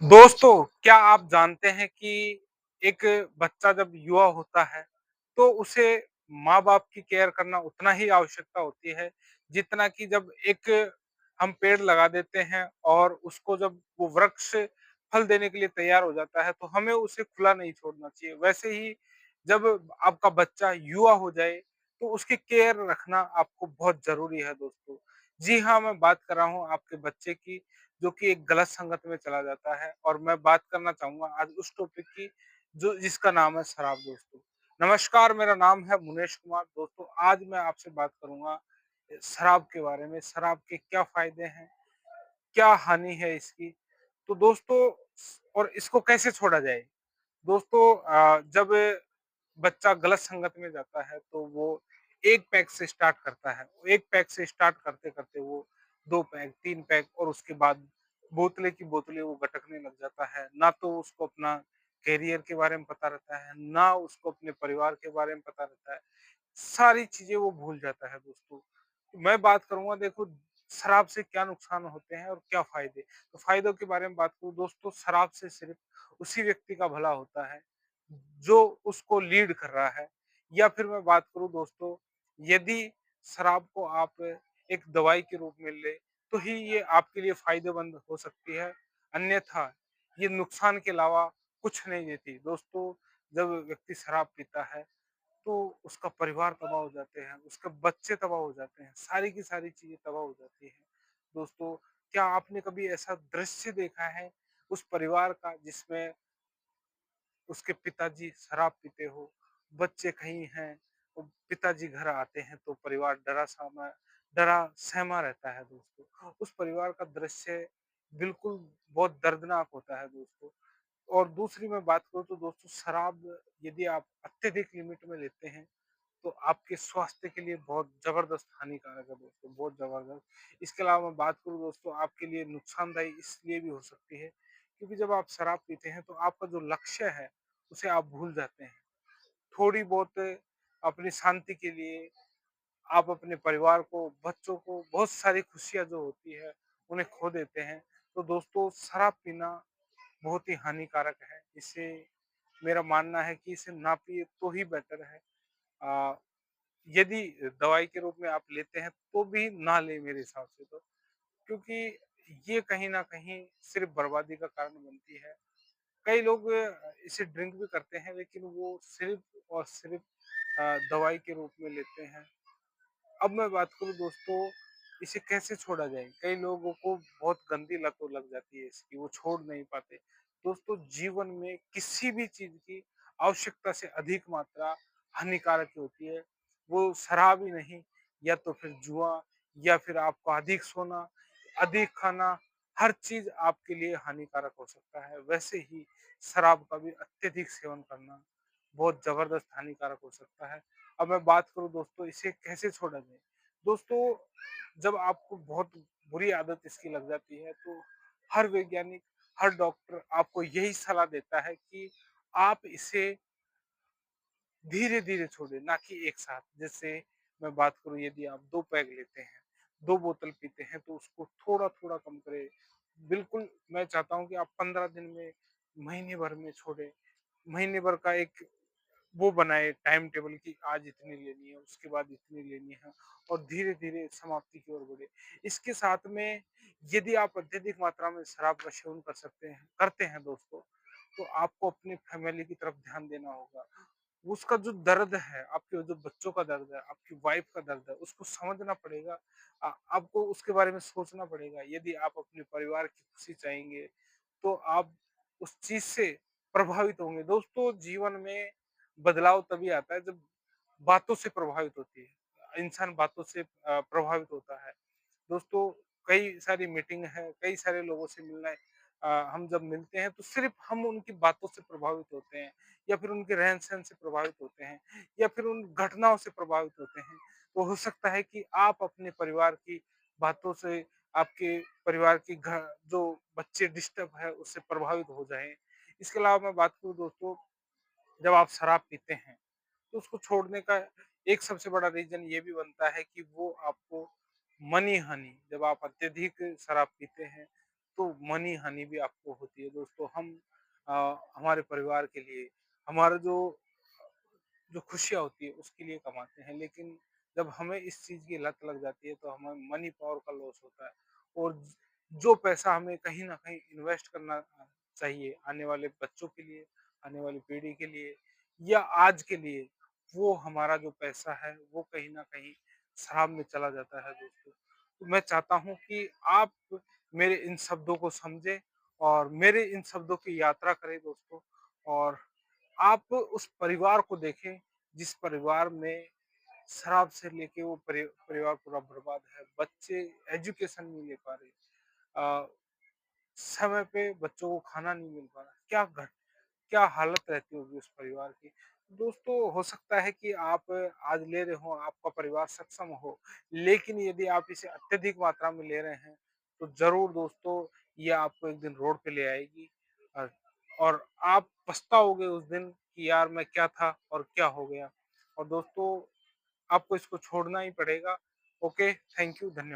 दोस्तों, क्या आप जानते हैं कि एक बच्चा जब युवा होता है, तो उसे माँ-बाप की केयर करना उतना ही आवश्यकता होती है, जितना कि जब एक हम पेड़ लगा देते हैं और उसको जब वो वृक्ष फल देने के लिए तैयार हो जाता है, तो हमें उसे खुला नहीं छोड़ना चाहिए। वैसे ही जब आपका बच्चा युवा हो जाए, तो उसकी केयर रखना आपको बहुत ज़रूरी है दोस्तों। जी हाँ, मैं बात कर रहा हूँ आपके बच्चे की, जो कि एक गलत संगत में चला जाता है और मैं बात करना चाहूँगा आज उस टॉपिक की जो जिसका नाम है शराब दोस्तों। नमस्कार, मेरा नाम है मुनेश कुमार। दोस्तों, आज मैं आपसे बात करूँगा शराब के बारे में। शराब के क्या फ़ायदे हैं, क्या हानि है इसकी? तो दोस्तों और इसको कैसे छोड़ा जाए? दोस्तों जब बच्चा गलत संगत में जाता है तो वो 1 पैक से स्टार्ट करता है। 1 पैक से स्टार्ट करते-करते वो 2 पैक, 3 पैक और उसके बाद बोतलें की बोतलें वो गटकने लग जाता है। ना तो उसको अपना करियर के बारे में पता रहता है, ना उसको अपने परिवार के बारे में पता रहता है। सारी चीज़ें वो भूल जाता है दोस्तों। मैं बात करूँगा देखो शराब से क्या नुकसान होते हैं और क्या फ़ायदे। तो फ़ायदों के बारे में बात करूँ दोस्तों, शराब से सिर्फ़ उसी व्यक्ति का भला होता है, जो उसको लीड कर रहा है। या फिर मैं बात करूँ दोस्तों, यदि शराब को आप एक दवाई के रूप में लें, तो ही ये आपके लिए फ़ायदेमंद हो सकती है, अन्यथा ये नुकसान के अलावा कुछ नहीं देती। दोस्तों, जब व्यक्ति शराब पीता है तो उसका परिवार तबाह हो जाते हैं, उसके बच्चे तबाह हो जाते हैं, सारी की सारी चीज़ें तबाह हो जाती हैं। दोस्तों, क्या आपने कभी ऐसा दृश्य देखा है उस परिवार का जिसमें उसके पिताजी शराब पीते हो, बच्चे कहीं हैं, और पिताजी घर आते हैं तो परिवार डरा-सहमा रहता है दोस्तों। उस परिवार का दृश्य बिल्कुल बहुत दर्दनाक होता है दोस्तों। और दूसरी मैं बात करूँ तो दोस्तों शराब यदि आप अत्यधिक लिमिट में लेते हैं, तो आपके स्वास्थ्य के लिए बहुत ज़बरदस्त हानिकारक है दोस्तों, बहुत ज़बरदस्त। इसके अलावा मैं बात करूँ दोस्तों आपके लिए नुकसानदायी इसलिए भी हो सकती है, क्योंकि जब आप शराब पीते हैं तो आपका जो लक्ष्य है, उसे आप भूल जाते हैं। थोड़ी बहुत अपनी शांति के लिए आप अपने परिवार को, बच्चों को बहुत सारी खुशियाँ जो होती है, उन्हें खो देते हैं। तो दोस्तों शराब पीना बहुत ही हानिकारक है। इसे मेरा मानना है कि इसे ना पिए तो ही बेटर है। अ, यदि दवाई के रूप में आप लेते हैं तो भी ना लें मेरे हिसाब से तो। क्योंकि ये कहीं न कहीं सिर्फ़ बर्बादी का कारण बनती है। कई लोग इसे ड्रिंक भी करते हैं लेकिन वो सिर्फ़ और सिर्फ़ दवाई के रूप में लेते हैं। अब मैं बात करूँ दोस्तों, इसे कैसे छोड़ा जाए? कई लोगों को बहुत गंदी लत तो लग जाती है इसकी, वो छोड़ नहीं पाते। दोस्तों, जीवन में किसी भी चीज़ की आवश्यकता से अधिक मात्रा हानिकारक ही होती है। वो शराब ही नहीं, या तो फिर जुआ, या फिर आपका अधिक सोना, अधिक खाना, हर चीज़ आपके लिए हानिकारक हो सकता है। वैसे ही शराब का भी अत्यधिक सेवन करना बहुत ज़बरदस्त हानिकारक हो सकता है। अब मैं बात करूँ दोस्तों इसे कैसे छोड़ा जाए? दोस्तों, जब आपको बहुत बुरी आदत इसकी लग जाती है तो हर वैज्ञानिक, हर डॉक्टर आपको यही सलाह देता है कि आप इसे धीरे-धीरे छोड़ें, ना कि एक साथ। जैसे मैं बात करूँ यदि आप 2 पैग लेते हैं, 2 बोतल पीते हैं तो उसको थोड़ा-थोड़ा कम करें। बिल्कुल मैं चाहता हूँ कि आप 15 दिन में, महीने भर में छोड़ें। महीने भर का एक वो बनाए टाइम टेबल कि आज इतनी लेनी है, उसके बाद इतनी लेनी है और धीरे-धीरे समाप्ति की ओर बढ़े। इसके साथ में यदि आप अत्यधिक मात्रा में शराब का सेवन करते हैं दोस्तों, तो आपको अपनी फैमिली की तरफ ध्यान देना होगा। उसका जो दर्द है, आपके जो बच्चों का दर्द है, आपकी वाइफ का दर्द है, उसको समझना पड़ेगा। आपको उसके बारे में सोचना पड़ेगा। यदि आप अपने परिवार की खुशी चाहेंगे, तो आप उस चीज़ से प्रभावित होंगे। दोस्तों, जीवन में बदलाव तभी आता है जब बातों से प्रभावित होती है। इंसान बातों से प्रभावित होता है। दोस्तों, कई सारी मीटिंग है, कई सारे लोगों से मिलना है। हम जब मिलते हैं तो सिर्फ़ हम उनकी बातों से प्रभावित होते हैं, या फिर उनके रहन-सहन से प्रभावित होते हैं, या फिर उन घटनाओं से प्रभावित होते हैं। तो हो सकता है कि आप अपने परिवार की बातों से, आपके परिवार की जो बच्चे डिस्टर्ब है उससे प्रभावित हो जाएँ। इसके अलावा मैं बात करूँ दोस्तों, जब आप शराब पीते हैं, तो उसको छोड़ने का एक सबसे बड़ा रीज़न ये भी बनता है कि वो आपको मनी हानि, जब आप अत्यधिक शराब पीते हैं, तो मनी हानि भी आपको होती है दोस्तों। हम हमारे परिवार के लिए, हमारा जो खुशियाँ होती है उसके लिए कमाते हैं, लेकिन जब हमें इस चीज़ की लत लग जाती है तो हमें मनी पावर का लॉस होता है और जो पैसा हमें कहीं न कहीं इन्वेस्ट करना चाहिए आने वाले बच्चों के लिए, आने वाली पीढ़ी के लिए या आज के लिए, वो हमारा जो पैसा है वो कहीं न कहीं शराब में चला जाता है दोस्तों। तो मैं चाहता हूँ कि आप मेरे इन शब्दों को समझें और मेरे इन शब्दों की यात्रा करें दोस्तों और आप उस परिवार को देखें, जिस परिवार में शराब से लेके वो परिवार पूरा बर्बाद है। बच्चे एजुकेशन नहीं ले पा रहे। अ, समय पे बच्चों को खाना नहीं मिल पा रहा। क्या हालत रहती होगी उस परिवार की। दोस्तों हो सकता है कि आप आज ले रहे हो, आपका परिवार सक्षम हो, लेकिन यदि आप इसे अत्यधिक मात्रा में ले रहे हैं, तो ज़रूर दोस्तों ये आपको एक दिन रोड पे ले आएगी अ, और आप पछताओगे उस दिन कि यार मैं क्या था और क्या हो गया। और दोस्तों आपको इसको छोड़ना ही पड़ेगा। ओके, थैंक यू, धन्यवाद।